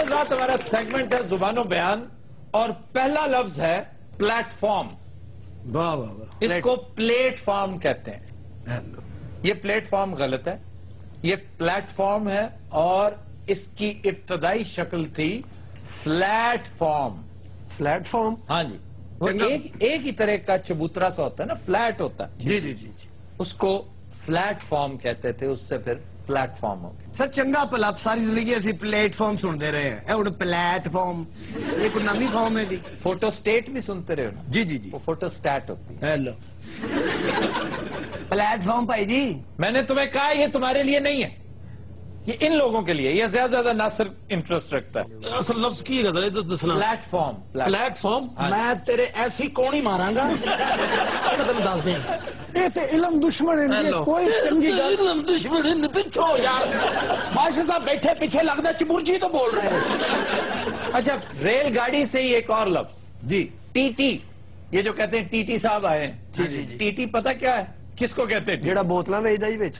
رات ہمارا سیگمنٹ ہے زبان و بیان اور پہلا لفظ ہے پلیٹ فارم. واہ واہ واہ. اس کو پلیٹ فارم کہتے ہیں. یہ پلیٹ فارم غلط ہے. یہ پلیٹ فارم ہے اور اس کی ابتدائی شکل تھی فلیٹ فارم. پلیٹ فارم ہاں جی وہ ایک ہی طرح کا چبوترا سا ہوتا ہے نا فلیٹ ہوتا ہے. جی جی جی جی اس کو فلیٹ فارم کہتے تھے. اس سے پھر پلیٹ فارم ہو گیا. سر چنگا پلا ساری زندگی اسی پلیٹ فارم سنتے رہے ہیں. ہوں پلیٹ فارم یہ کوئی نمی فارم ہے. فوٹو اسٹیٹ بھی سنتے رہے ہو نا. جی جی جی وہ فوٹو اسٹیٹ ہوتی ہے. ہیلو پلیٹ فارم بھائی جی میں نے تمہیں کہا یہ تمہارے لیے نہیں ہے. یہ ان لوگوں کے لیے. یہ زیادہ ناصر انٹرسٹ رکھتا ہے. اصل لفظ کی ہے دسنا. Plate form. پلیٹ فارم میں تیرے ایسی کون ہی ماراں گا دس دیں. یہ تو علم دشمن ہے. کوئی چنگی گل علم دشمن پچھو یار بادشاہ صاحب بیٹھے پیچھے لگتا چبرجی تو بول رہے ہیں. اچھا ریل گاڑی سے ہی ایک اور لفظ جی ٹی ٹی. یہ جو کہتے ہیں ٹی ٹی صاحب آئے ہیں. جی جی جی. ٹی ٹی پتہ کیا ہے کس کو کہتے ہیں؟ جہاں بوتل ویچتا جی بچ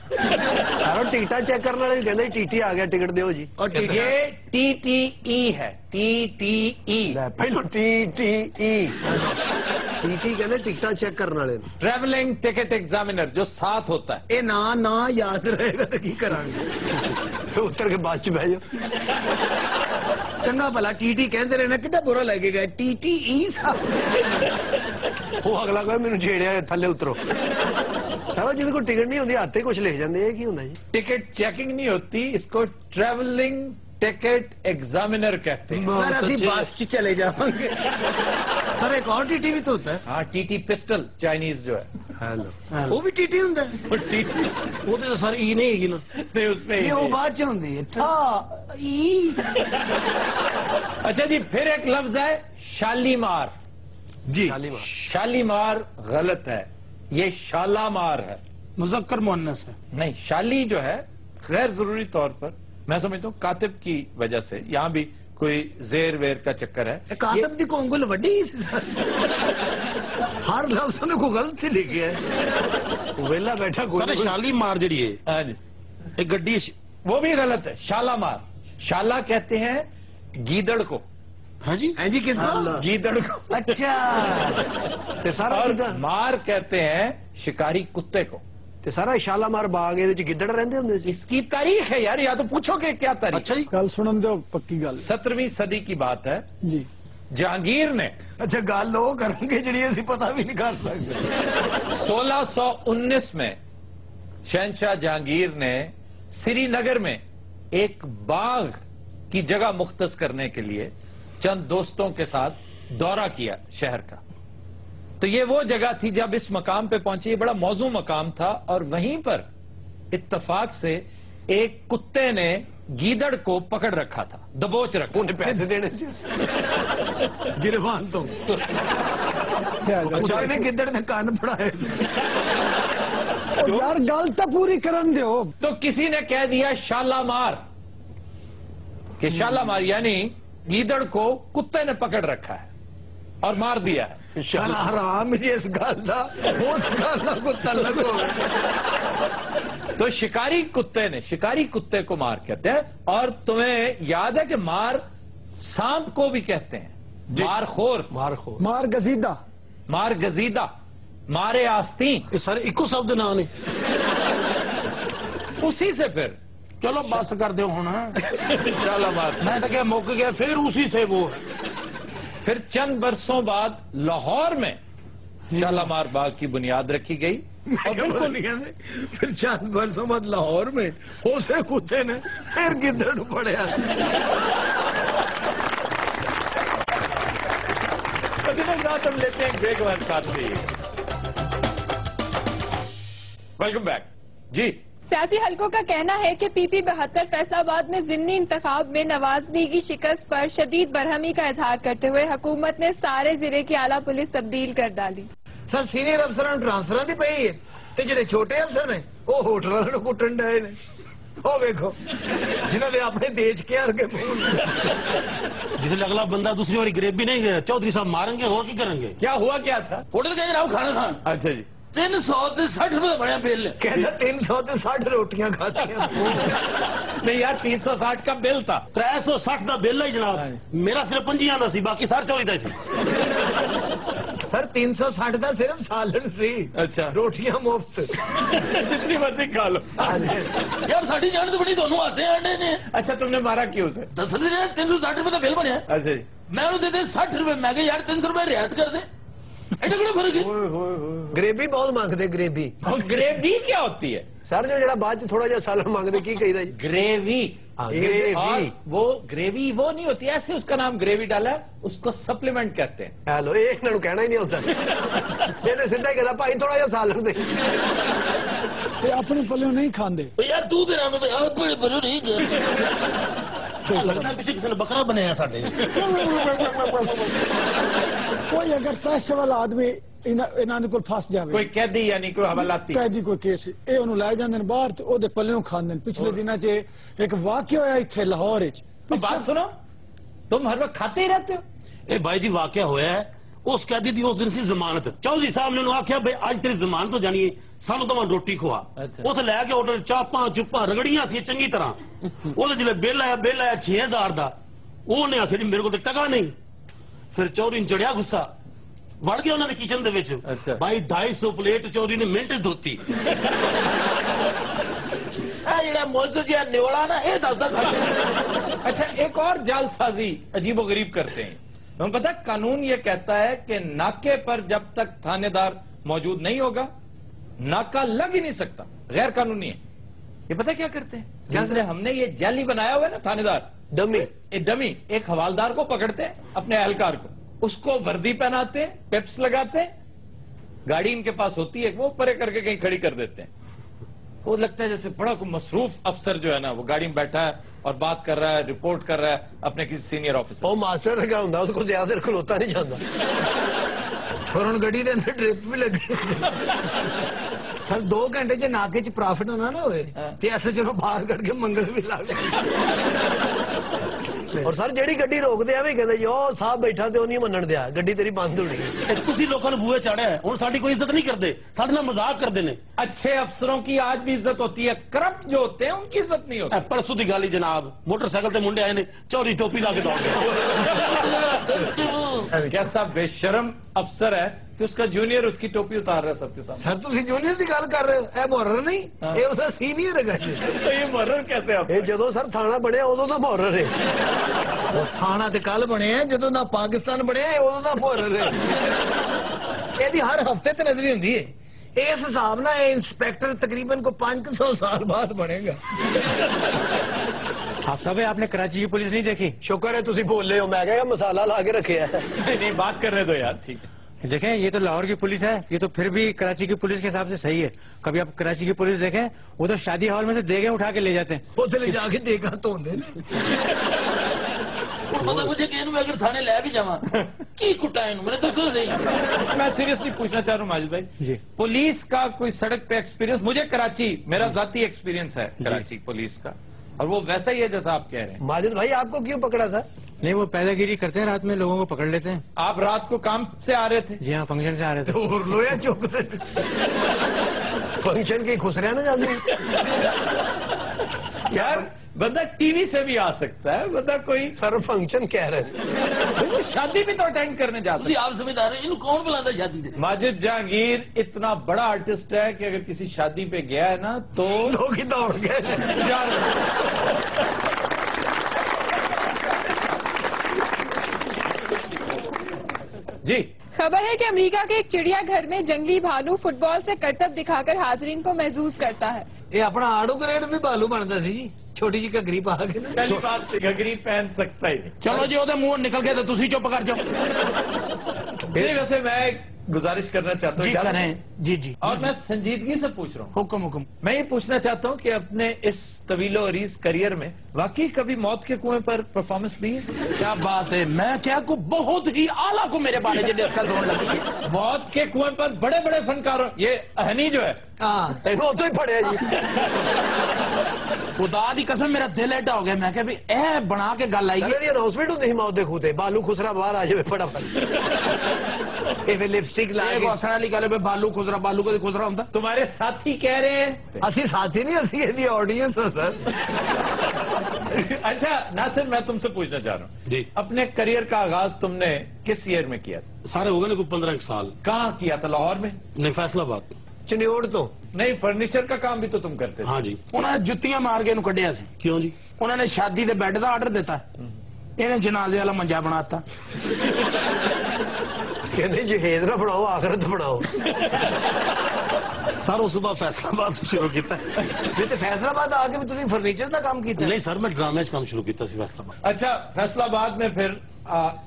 ٹکٹا چیک کرنے والے کہتے ٹی ٹی آ گیا ٹکٹ دیو جی. اور یہ ٹی ٹی ای ہے. ٹی ٹی ای پہلو T T E T T کہتے ٹکٹا چیک کرنے والے. ٹریولنگ ٹکٹ ایگزامینر جو ساتھ ہوتا ہے. یہ نہ یاد رہے گا تو کی کریں گے اتر کے بعد بہ جاؤ. چنگا بھلا ٹی ٹی کہتے رہنا کتنا برا لگے گا. ٹی ٹی ای وہ اگلا کہ میرے جھیڑیا تھلے اترو. سر جن کو ٹکٹ نہیں ہوتی ہاتھ کچھ لکھ جاتے ہیں. کی ہوتا جی ٹکٹ چیکنگ نہیں ہوتی. اس کو ٹریولنگ ٹکٹ ایگزامینر کہتے ہیں. سر اسی بس سے چلے جاؤں گے. سر ایک اور ٹی ٹی بھی تو ہوتا ہے. ہاں ٹی ٹی پسٹل چائنیز جو ہے. وہ بھی ٹی ٹی ہوتا ہے. وہ تو سر ای نہیں ہے نا. نہیں اس میں وہ بعد چ ہوتی ہے. اچھا جی پھر ایک لفظ ہے شالیمار. جی شالیمار غلط ہے. یہ شالامار ہے. مذکر مؤنث ہے. نہیں شالی جو ہے غیر ضروری طور پر میں سمجھتا ہوں کاتب کی وجہ سے یہاں بھی کوئی زیر ویر کا چکر ہے. کاتب کی کونگل وڈی ہر لفظ نے کو غلط ہی لکھا ہے. ویلا بیٹھا کوئی شالی مار جڑی ہے. ہاں جی ایک گڈی وہ بھی غلط ہے. شالامار. شالا کہتے ہیں گیدڑ کو. ہاں جی جی کس کو؟ گیدڑ کو. اچھا سارا اور مار کہتے ہیں شکاری کتے کو. سارا شالامار باغ یہ گدڑ رہتے ہوں. اس کی تاریخ ہے یار. یا تو پوچھو کہ کیا تاریخ. اچھا جی گل سنن دو پکی گل. 17ویں صدی کی بات ہے. جی جہانگیر نے اچھا گل وہ کریں گے جی اسی پتا بھی نہیں کر سکتے. 1619 میں شہنشاہ جہانگیر نے سری نگر میں ایک باغ کی جگہ مختص کرنے کے لیے چند دوستوں کے ساتھ دورہ کیا شہر کا. تو یہ وہ جگہ تھی جب اس مقام پہ پہنچی. یہ بڑا موزوں مقام تھا اور وہیں پر اتفاق سے ایک کتے نے گیدڑ کو پکڑ رکھا تھا. دبوچ رکھا. انہیں پیسے دینے سے گربان تو گدڑ نے کان پڑائے. یار گل تو پوری کرن دیو. تو کسی نے کہہ دیا شالامار کہ شالامار یعنی گیدڑ کو کتے نے پکڑ رکھا ہے اور مار دیا ہے. حرام جی اس گل کا اس گل کو تعلق ہو. تو شکاری کتے نے شکاری کتے کو مار کہتے ہیں. اور تمہیں یاد ہے کہ مار سانپ کو بھی کہتے ہیں. مار خور. مار گزیدہ. مار گزیدہ. مارے آستین. سر ایکو شبد نام نے اسی سے پھر چلو بس کر دو ہوں. شالامار میں تو کہ موقع گیا پھر اسی سے وہ. پھر چند برسوں بعد لاہور میں شالامار باغ کی بنیاد رکھی گئی. اور بالکل پھر چند برسوں بعد لاہور میں اسے کتے نے پھر گدڑ پڑیا. رات ہم لیتے ہیں بریک بعد ساتھ سے. Welcome back. جی सियासी हलकों का कहना है कि PP 72 फैसलाबाद में ज़िमनी इंतखाब में नवाज ली की शिकस्त पर शदीद बरहमी का इजहार करते हुए हुकूमत ने सारे जिले की आला पुलिस तब्दील कर डाली। सर सीनियर अफसर ट्रांसफर की पई है ते जिहड़े छोटे अफसर ने वो होटल वालों कुटन डे ने। ओ देखो जिन्होंने अपने देश के आगे जिसे अगला बंदा दूसरी बारी ग्रेवी नहीं गया चौधरी साहब मारेंगे और की करेंगे। क्या हुआ क्या था? होटल गए जनाब खाना खान। अच्छा जी 360 रुपए बढ़िया बिल। कहता 360 रोटियां खाती नहीं यार 360 का बिल था। 360 का बिल है जनाब। मेरा सिर्फ 50 का सी बाकी सारे 40 का सी। सर 360 का सिर्फ सालन सी। अच्छा रोटियां मुफ्त जितनी मर्जी खा लो। यार साड़ी जान तो बड़ी दोनों आसे आंडे ने। अच्छा तुमने मारा क्यों उसे? 360 रुपए का बिल बनया। अच्छा जी मैं उन्हें देते 60 रुपए। मैं कहा यार 300 रुपए रियायत कर दे। एडा बड़ा फर्क है। ग्रेवी बहुत मांगते ग्रेवी। ग्रेवी क्या होती है सर जो जरा बाद थोड़ा जा सालन मांगते की कही जी ग्रेवी। ग्रेवी वो ग्रेवी वो नहीं होती ऐसे उसका नाम ग्रेवी डाला है उसको सप्लीमेंट कहते हैं। हेलो एक ना कहना ही नहीं होता ये सीधा ही कहता भाई थोड़ा जा सालन दे अपने पल्ले नहीं खाते यार तू तेरा बड़े बड़े नहीं लगता है किसी ने बकरा बनाया साडे। कोई अगर पैसे वाला आदमी इन्होंने को फस जाए कोई कैदी यानी कोई हवालाती कैदी कोई केस ये उन्होंने लै जाते हैं बाहर तो ओदे पल्ले खाते पिछले दिनों च एक वाक्य होया इत्थे लाहौर तो बात सुनो तुम हर वक्त खाते ही रहते हो। ए भाई जी वाक्य होया है उस कैदी की उस दिन सी जमानत चौधरी साहब ने आख्या भाई आज तेरी जमानत हो जानी है सानू तो रोटी खुआ उस लैके होटल चापा चुप्पा रगड़ियां थी चंगी तरह वो जिले बिल आया 6000 का उन्हें आखिया जी मेरे को टका नहीं। फिर चौधरी ने चढ़िया गुस्सा वड़ गया उन्होंने किचन दे भाई 250 प्लेट चौधरी ने मिनट धोती। निवड़ा ना ये अच्छा एक और जालसाजी अजीबो गरीब करते हैं। तुम्हें पता कानून ये कहता है कि नाके पर जब तक थानेदार मौजूद नहीं होगा नाका लग ही नहीं सकता। गैर कानूनी है। ये पता क्या करते हैं जैसे हमने ये जाली बनाया हुआ है ना थानेदार डमी एक हवालदार को पकड़ते हैं अपने एहलकार को उसको वर्दी पहनाते हैं पेप्स लगाते हैं गाड़ी इनके पास होती है वो परे करके कहीं खड़ी कर देते हैं। वो लगता है जैसे बड़ा कोई मसरूफ अफसर जो है ना वो गाड़ी में बैठा है और बात कर रहा है रिपोर्ट कर रहा है अपने किसी सीनियर ऑफिसर। वो मास्टर लगा होंगे उसको ज्यादा खलोता नहीं जाता और गड्डी के अंदर ड्रिप भी लगी सर 2 घंटे च नाके च प्रॉफिट होना ना होए ते ऐसे चलो बाहर कट के मंगल भी ला और सर जेड़ी गड्डी रोक दिया भी कहते जो साहब बैठा ते नहीं मनन दिया गड्डी तेरी बंद होनी। तुसी लोगों ने बूहे चाड़िया है हुण साडी कोई इज्जत नहीं करते साडे नाल मजाक करते ने। अच्छे अफसरों की आज भी इज्जत होती है करप्ट जो होते हैं उनकी इज्जत नहीं होती। परसों की गल जनाब मोटरसाइकिल से मुंडे आए ने चौधरी टोपी ला के दौड़ गए। कैसा बेशरम अफसर है कि उसका जूनियर उसकी टोपी उतार रहा है सबके सामने। सर तुम जूनियर की गल कर रहे हो ए मुहर्रर नहीं ये उसका सीनियर है। तो ये मुहर्रर कैसे आप जो सर थाना बनया उदों का मुहर्रर है। थाना तो कल बने जो ना पाकिस्तान बनया उदों का मुहर्रर है। ये हर हफ्ते तो नजरी होंगी है इस हिसाब ना इंस्पेक्टर तकरीबन को 500 साल बाद बनेगा। आप सब आपने कराची की पुलिस नहीं देखी? शुक्र है तुम बोल रहे हो मैं क्या मसाला ला के रखे है। नहीं बात कर रहे तो यार ठीक है। देखें ये तो लाहौर की पुलिस है ये तो फिर भी कराची की पुलिस के हिसाब से सही है। कभी आप कराची की पुलिस देखें वो तो शादी हॉल में से देगे उठा के ले जाते हैं उसे ले जाके देखा तो पता मुझे कि अगर थाने ले भी जावा की कुटा मैंने तो मैं सीरियसली पूछना चाह रहा हूँ माजिद भाई जी पुलिस का कोई सड़क पे एक्सपीरियंस मुझे कराची मेरा जाती एक्सपीरियंस है कराची पुलिस का और वो वैसा ही है जैसा आप कह रहे हैं। माजिद भाई आपको क्यों पकड़ा था? नहीं वो पैदागिरी करते हैं रात में लोगों को पकड़ लेते हैं। आप रात को काम से आ रहे थे? जी हाँ फंक्शन से आ रहे थे। और लोया चौक से फंक्शन की खुश रहना चाहते यार बंदा टीवी से भी आ सकता है बंदा कोई सर फंक्शन कह रहे थे शादी भी तो अटेंड करने जाते हैं। आप समझदार हैं कौन बुलाता शादी से? माजिद जहांगीर इतना बड़ा आर्टिस्ट है कि अगर किसी शादी पे गया है ना तो लोग ही दौड़ गए। जी खबर है कि अमेरिका के एक चिड़ियाघर में जंगली भालू फुटबॉल से करतब दिखाकर हाजरीन को महसूस करता है। ये अपना आड़ू ग्रेड भी भालू बनता सी छोटी जी घगरी पा के पहली बात घगरी पहन सकता ही नहीं। चलो जी वो मुंह निकल गया तो तुसी चुप कर जाओ। वैसे मैं गुजारिश करना चाहता हूँ। जी करें। जी जी। और मैं संजीदगी से पूछ रहा हूँ। हुक्म हुक्म। मैं ये पूछना चाहता हूँ कि अपने इस तवीलो अरीज करियर में वाकई कभी मौत के कुएं पर परफॉर्मेंस दी है? क्या बात है, मैं क्या को बहुत ही आला को मेरे बारे में डिस्कस होने लगी। मौत के कुएं पर बड़े बड़े फनकारों, ये अहनी जो है हाँ वो तो ही पड़े जी। खुदा दी कसम मेरा दिल एडा हो गया, मैं क्या भी ए बना के गल आई अनाउंसमेंट होती थी मौत दे खूते बालू खुसरा बाहर आ जाए फटाफट लिपस्टिक लाए वाली गल बालू खुसरा कभी खुसरा होता। तुम्हारे साथी कह रहे हैं, असि साथी नहीं असि इसकी ऑडियंस है सर। अच्छा नासिर, मैं तुमसे पूछना चाह रहा हूँ जी, अपने करियर का आगाज तुमने किस ईयर में किया था? सारे हो गए ना कोई 15 साल। कहाँ किया था? लाहौर में? नहीं, फैसलाबाद। चनियोड़ तो नहीं, फर्नीचर का काम भी तो तुम करते थे। हाँ जी। उन्होंने जुत्तियां मार के इन्हू कढ़िया सी। क्यों जी? उन्होंने शादी के बेड का आर्डर देता, इन्हें जनाजे वाला मंजा बनाता। कहते जहेज ना बनाओ आखिरत बनाओ। सर उस सुबह फैसलाबाद शुरू किया। नहीं तो फैसलाबाद आके भी तुम फर्नीचर का काम किया? नहीं सर, मैं ड्रामे काम शुरू किया फैसलाबाद। अच्छा, फैसलाबाद में फिर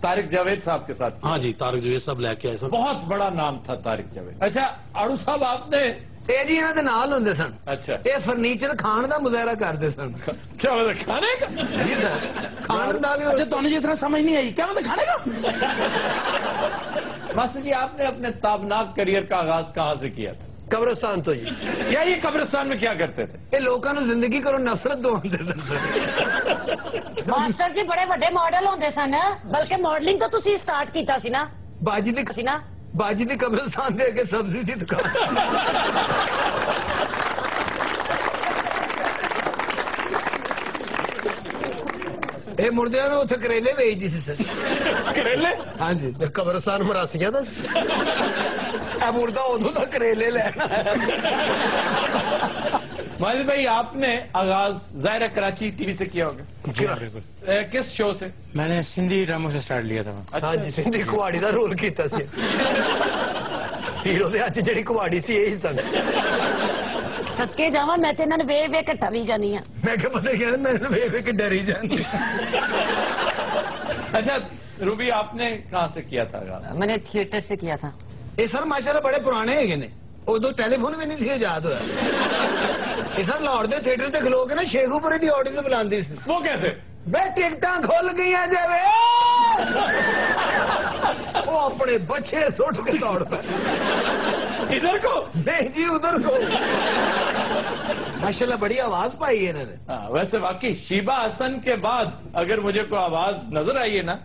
तारिक जावेद साहब के साथ? हाँ जी, तारिक जावेद साहब लेके आए सर। बहुत बड़ा नाम था तारिक जावेद। अच्छा, आड़ू साहब आपने? जी इन्हों के नाल होंगे सन। अच्छा, ये फर्नीचर खान का मुजाहरा करते सन। क्या मतलब खाने का? खान का भी। अच्छा तुम्हें जिस तरह समझ नहीं आई, क्या मतलब खाने का? मास्टर जी, आपने अपने ताबनाक करियर का आगाज कहाँ से किया था? कब्रिस्तान तो जी। या ये कब्रिस्तान में क्या करते थे? ये लोगों को जिंदगी करो नफरत दो मास्टर जी बड़े बड़े मॉडल होंगे सन, बल्कि मॉडलिंग तो तुसी स्टार्ट कीता सी ना? बाजी दी कब्रिस्तान दे के सब्जी की दुकान। ये मुर्दे ने उसे करेले बेचती सी सर। करेले? हाँ जी, कब्रिस्तान मरासिया था। मुर्दा उदो तो करेले लेना। माजिद भाई, आपने आगाज जाहिर है कराची टीवी से किया होगा? जी बिल्कुल। किस शो से? मैंने सिंधी ड्रामों से स्टार्ट लिया था। हाँ जी, सिंधी कुआड़ी का रोल किया सी। हीरो दे हाथ जेड़ी कुआड़ी सी यही सन। सदके जावा, मैं तो इन्होंने वे वे के ठरी जानी है। मैं क्या पता क्या मैंने वे वे के डरी जानी। अच्छा रूबी, आपने कहाँ से किया था आगाज? मैंने थिएटर से किया था। ये सर माशाल्लाह बड़े पुराने है ने, उदो टेलीफोन भी नहीं सी याद होया। ये सर लाहौर के थिएटर से खलो के ना शेखुपुरे की ऑडियंस बुलाती सी। वो कैसे? वे टिकटा खुल गई जावे, वो अपने बच्चे सुट के दौड़ पे। इधर को? नहीं जी उधर को। माशाल्लाह बड़ी आवाज पाई है इन्होंने। वैसे वाकई शीबा हसन के बाद अगर मुझे कोई आवाज नजर आई है ना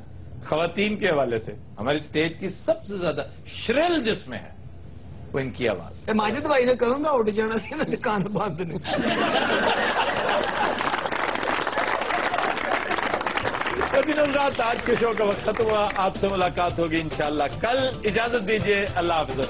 खवातीन के हवाले से, हमारी स्टेज की सबसे ज्यादा श्रिल जिसमें है वो इनकी आवाज। माजिद भाई ने कहूंगा उठ जाना सी ना, दुकान बंद नहीं। रात आज के शो का वक्त खत्म हुआ। आपसे मुलाकात होगी इंशाल्लाह कल। इजाजत दीजिए, अल्लाह हाफ़िज़।